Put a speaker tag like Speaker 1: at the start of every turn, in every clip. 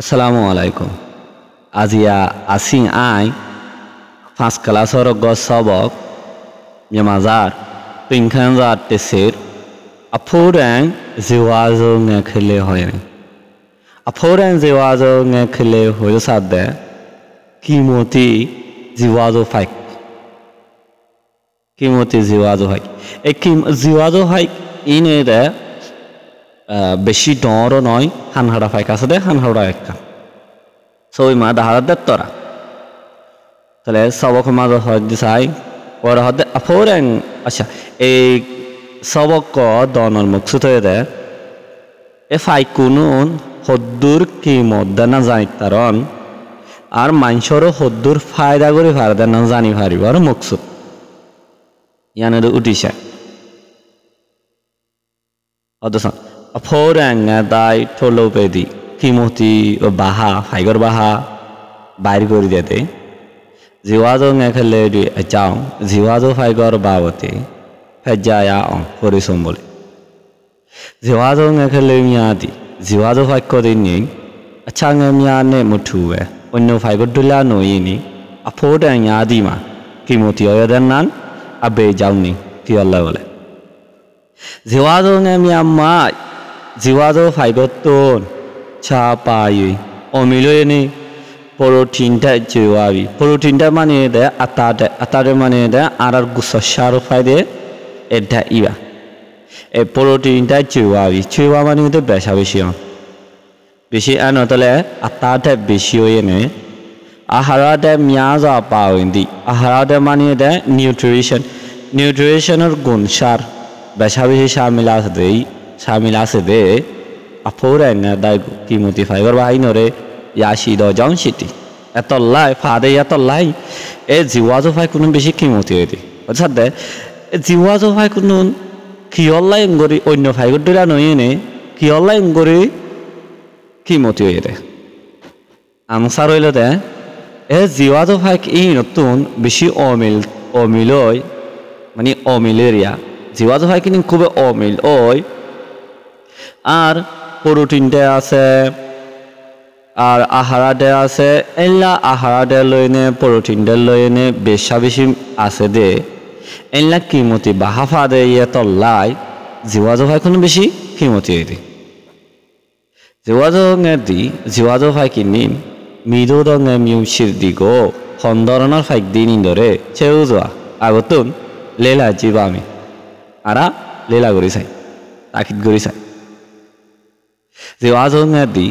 Speaker 1: আসসালামু আলাইকুম। আজিয়া asking I পাঁচ ক্লাসর গছ সবক yamazar pinkhanzar tesir aphurang ziwazo ngekhele hoyeng aphurang ziwazo ngekhele hoyo sadde kimoti ziwazo faik kimoti ziwazo haik ekim ziwazo haik inede বেশি ডরও নয় হানহাড়া ফাইক আছে দে হানহাড়া একটা সই মা দাহার তোরা তাহলে সবক মাঝে হদ্দি চাই পরে হদ্দে আফোরেন আচ্ছা এই সবক দনর মুকসুদ হয়ে দে এ ফাইকুনুন হদ্দুর কিমত দে না জানি তারন আর মানুষেরও হদ্দুর ফায়দা করে ফারে দে না জানি ফারিব আর মুকসুদ ইয়ানে উঠিছে অদসন Aphorang dai tholo pedi kimoti baha faigar baha bair kori dete jiwazo ngekhele di achang jiwazo faigar bawate phajaya on horizon bole jiwazo ngekhele miadi jiwazo faikko dinni achang miane muthuwe onno faigar dula noyini aphorang yadi ma kimoti oyadannan abe jauni ti Allah bole jiwazo ngemyamma জিওয়াজো ফাইবতন চা পাই অমিলয়নি প্রোটিনটা জিওয়াবি প্রোটিনটা মানে দে আতারে মানে দে আর গুসসার ফাইদে এটা ইবা এ প্রোটিনটা জিওয়াবি জিওয়া মানে দে বেশি আনতলে আতাতে বেশি হয়নে আহারাতে মিয়াজা পাওইন্দি আহারাতে মানে দে নিউট্রিশনের গুণ সার বেশি শামিল আছে দে আফোরেন দাই কিমতি ফাইবার বাহিনরে ইয়াশি দ জংশিতি এতলাই ফাদে এতলাই এ জিওয়াজো ফাই কোনো বেশি কিমতি হইতি বুঝছ দে এ জিওয়াজো ফাই কোনো কিয়লাই গরি অন্য ফাইগর দরা নইনে কিয়লাই গরি কিমতি হইতে আনসার হইল দে এ জিওয়াজো ফাই ই নতুন বেশি অমিলই মানে অমিলেরিয়া জিওয়াজো ফাই কিনি খুব অমিল ওই আর প্রোটিনটা আছে আর আহারাতে আছে এলা আহারাতে লইনে প্রোটিনটা লইনে বেশি আছে দে এলা কিমতি বাহাফা দে তল্লাই জিওয়াজো ভাই কোনো বেশি কিমতি দি জিওয়াজো দি জিওয়াজো ভাই কিনি মিদো দঙে মিউসির দিগো হন্দরণর ফাইক দিন ইন্দরে চেউ যোৱা আগতুন লেলা জিবা আমি আরা লেলা করি চাই তাকিদ করি চাই জিওয়াজো দি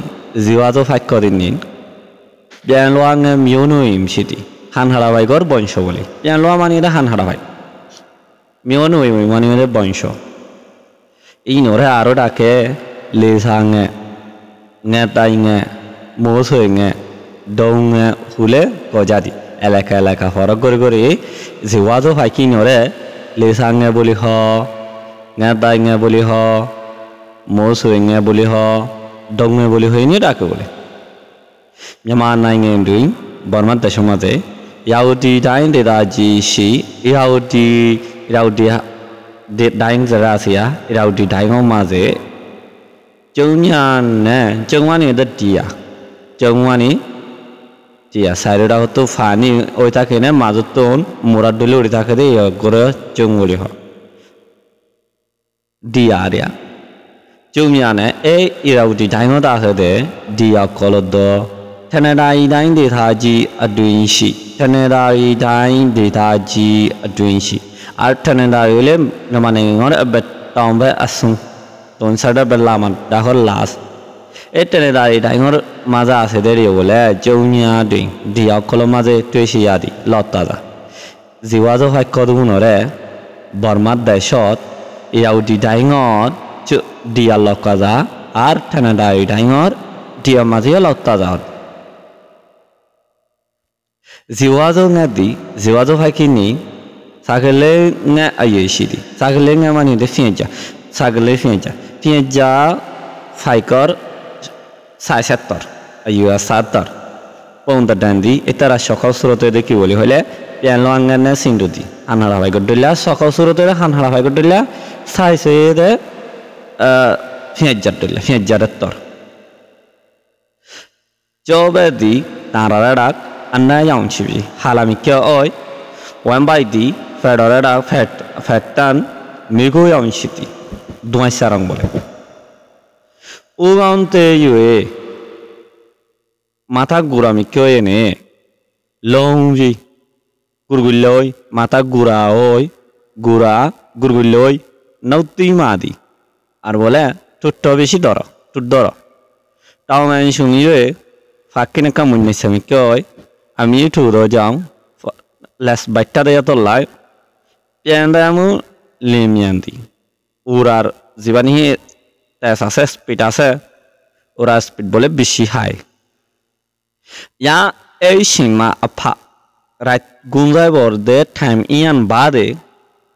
Speaker 1: জিওয়াজো ফাইক করিনিন বিয়ানলোয়া মিউনো ইমসিটি হানহারা ভাইগর বংশ বলি বিয়ানলোয়া মানে এটা হানহারা ভাই মিউনো মানে বংশ এই নরে আরো ডাকে লেসাঙে নেতাইঙে মোসইঙে দৌঙে হুলে গজাদি এলাকা এলাকা ফরক করে জিওয়াজো ফাইকি নরে লেসাঙে বলি হ নেতাইঙে বলি হ মোসইঙে বলি হ দৌঙে বলি হইনি ডাকে বলে Myanmar nainge doing Burma Tashamate Yauti dying de daji she Yauti dying Zarasia Yauti dying on Maze Jungyan Jungwani the Dia Jungwani Dia sided out to Fani Oitakene Mazuton Muradulu Ritakade Gura Junguliho Diaria Jumiane a irauti dino da de dia colodo Tenedai dine de taji a doing she Tenedai dine de taji a doing she Artenedai lim no money on a bet down by a sum don't set up a laman the whole last a tenedai dino maza sederi ole Jumia doing dia colomaze tuishiadi lotada Ziwazo Hakodunore Burma the shot irauti dying on dia lokaza ar tanadai daingor dia mazia lokaza ziwazo ngadi ziwazo hakini sagale nga ayeshidi sagale nga mani de fienja sagale fienja faikor 67 ayua 70 ponda dandi etara shokal surote de ki boli hole pianlo angane sindudi anhara vai godilla shokal surote hanhara vai godilla sai se de Fiajar Tor Jobedi Tararak Anayam Chibi Halamika Oi One by the Fedorada Fatan Migo Yam City Duan Sarambole Ugante Yue Mata Guramikoene Longi Gurguloi Mata Gura Oi Gura Gurguloi Nauti Madi Arbole Tutto Visidoro Tudoro Town and Shungie Fakinaka Munisamikoi Ami to Rojam less better to life Yandamu Limianti Urar Zivani Tasas Pitase Uras Pitbole Bishi High Ya Aishima Apa Right Gunza or that time Ian Bade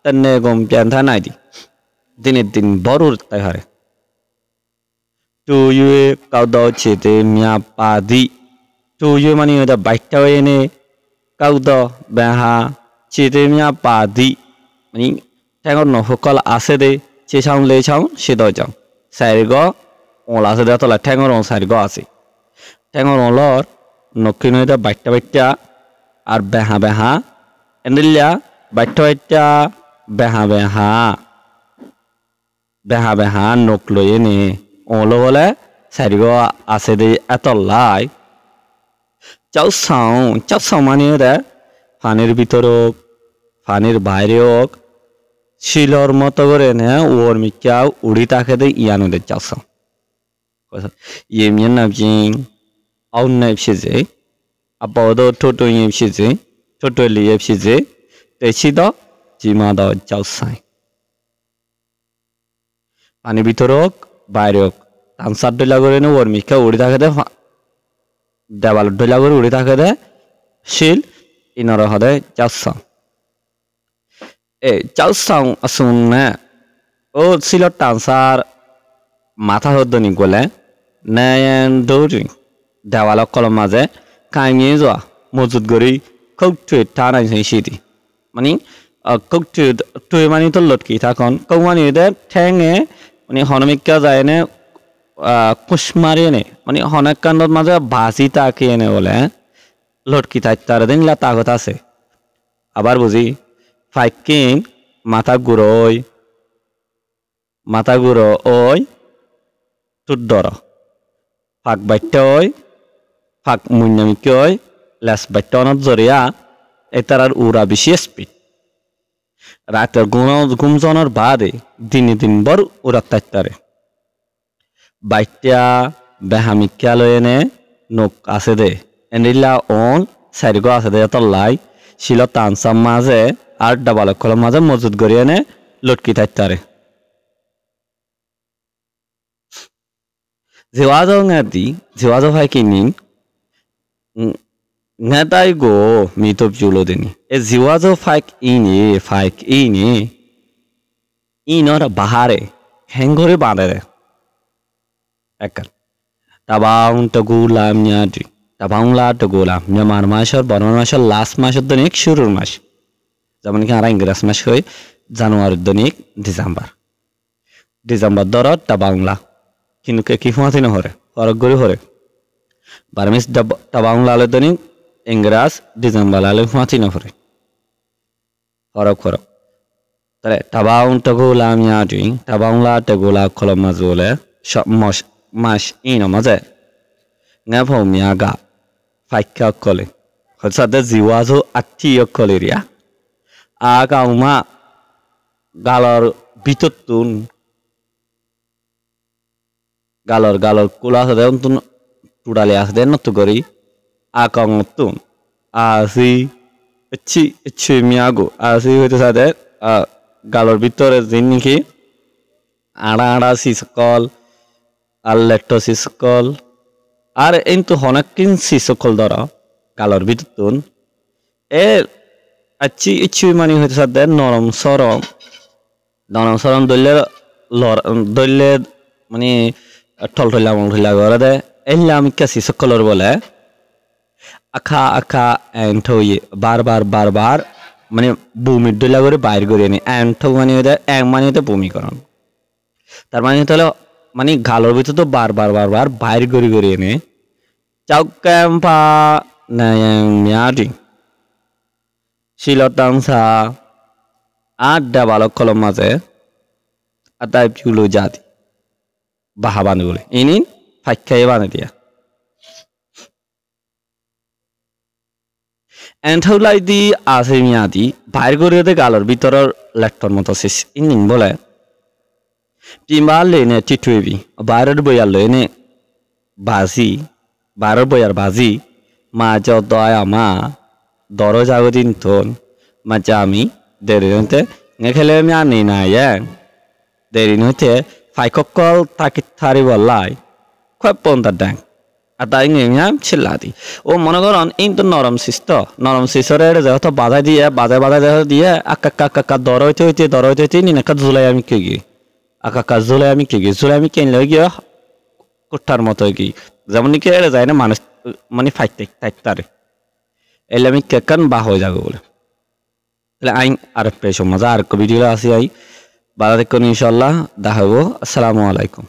Speaker 1: Tanegum Piantanadi Dinidin Borur Tahare To you Kaudo Chite Mia Padi To you money the Baitawene Kaudo Baha Chite Mia Padi Meaning Tango no Hokal Asede Chisham Lecham Shidojam Sarigo Ola Sadatola Tango on Sarigasi Tango on Lord Nokino the Baitawita Ar Baha Baha Endilia Baitawita Baha Baha Baha Baha Nokloyene Olola Sarigo Asede Atolai Chow Sound Money there Fanir Bitorok Fanir Bairiok Shilor Motogorene or Mikau Uritake the Iano de Chowsong Yemian of Jing Out Nap Shize Apodo Toto Yim Shize Totally Yip Shize Techido Jimado Chowsai Anibitorok Bairiok Tansat de Lagoreno or Mika Uritake the Develop the Lagur Uritake the Shil in or other Chowsong Chowsong Asuna O Silot Tansar Mata Hodonigole Nayan Dodging Develop Colomaze Kangizwa Mozudguri Cook to it Tana in City Money cook to money to Lotki Takon Komani there Tang Money Honomika Zane Kushmarine Money Honakan Mother Basita Kene Ole Lotki Taradin La Tagotase Abarbuzi Faking Mataguro Oi Tudoro Fak Baitoy Fak Munamikoi Las Baitonot Zoria Etarar Ura Bishespit Rater Gumzonor Bade Dinidin Bor Uratatare Baitia Bahamikaloene Nok Asede Enilla on Sarigo Asede Atolai Shilotan Samaze Art Dabala Colamaza Mozud Goriene Lotkitatare Ziwazo Ngadi Ziwazo Hakinin Natai go meet up Julodini. A Ziwazo Fike ini or a Bahare Hangore Bandere Ekan Tabaun Tagula Myadi Tabaunla Tagula Myanmar Marshal Baron Marshal last mash of the next Shurur Mash Zamanika Rangas Mashoi January the next December Dorot Tabaunla Kinuke Kifuatin Hore or a Guru Hore Barmis Tabaunla Ladoni Ingras December Lale Fuatin Hore or a Koro Tabaun Tagula Myadi Tabaunla Tagula Colomazole Shop Mash Ino Maze Nevo Miaga Faika Coli Hosada Ziwazo Atio Coliria Aga Uma Galor Bitutun Galor Kula Deontun Tudalias de Notugori Akongtun Asi Chimiago Asi with the Galor Vitore Ziniki Arada Siscol Alectos Siscol are into Honakin Siscol Dora Galor Vitun Achi money with the Norum Sorom Dole money Toltolam Elam Cassis color vole Aka and Toy Barbar money boomy delivery by Gurini and to money the and money the boomikoron. Tarmanitolo money galor with the barbar by Gurigurini Chaukampa Nayamiadi Shilotansa Ada balok kolomase Atai Pulo Jadi Bahabanule. Ini Pakaiban dia. And how like the Asimiadi, Pargoria the Galor, Bitor Lector Motosis in Bole Timbale Titwevi, Barad Boyalene Bazi, Baraboyar Bazi, Majo Doyama, Doro Jagodin Tone, Majami, Derinte, Nekelemia Nina Yang, Derinote, Fikokol Takitari Walai, Quapon the Dank. Atai ngam chilladi o monogoron into norom sister যেহেতু বাধা দিয়ে আকা দরইতে নি নাকা জুলাই আমি কেন লাগি কুঠার মতো কি যেমন কি এর যায় না মানুষ মানে ফাইতে তাইতারে এলে আমি কেকান বা হয়ে যাবে বলে তাহলে আইন আর পেশ মজা আর ভিডিও আসি আই বাধা দেখুন ইনশাআল্লাহ দেখাবো আসসালামু আলাইকুম